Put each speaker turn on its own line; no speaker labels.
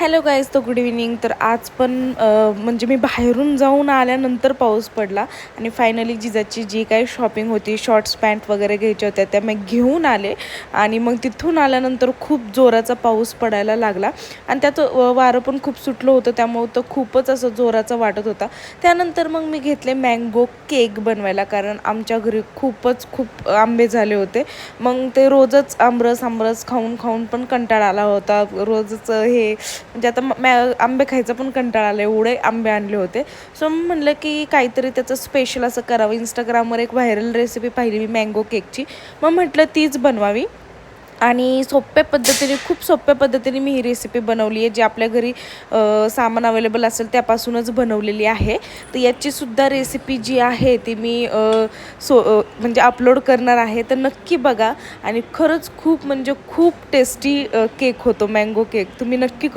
Hello guys, तो good evening. तर आज पण म्हणजे मी बाहेरून जाऊन आल्यानंतर पाऊस पडला आणि फायनली जिजाची जी काही शॉपिंग होती, शॉर्ट्स पॅन्ट वगैरे घ्यायच्या होत्या त्या मी घेऊन आले. आणि मग तिथून आल्यानंतर खूप जोराचा पाऊस पडायला लागला आणि त्यात वारं पण खूप सुटलं होतं, त्यामुळे तो खूपच असं जोराचा वाटत होता. त्यानंतर मग मी घेतले मँगो केक बनवायला, कारण आमच्या घरी खूप आंबे झाले होते. मग ते रोजच आंबरस खाऊन खाऊन पण कंटाळा आला होता. रोजच हे म्हणजे आता आंबे खायचा पण कंटाळा आला, एवढे आंबे आणले होते. सो मी म्हणलं की काहीतरी त्याचं स्पेशल असं करावं. इंस्टाग्रामवर एक व्हायरल रेसिपी पाहिली मी मँगो केकची, मग म्हटलं तीच बनवावी. आणि खूप सोप्या पद्धतीने मी ही रेसिपी बनवली आहे, जी आपल्या घरी सामान अवेलेबल असेल त्यापासूनच बनवलेली आहे. तर याचीसुद्धा रेसिपी जी आहे ती मी म्हणजे अपलोड करणार आहे, तर नक्की बघा. आणि खरंच खूप म्हणजे खूप टेस्टी केक होतो मँगो केक. तुम्ही नक्की करू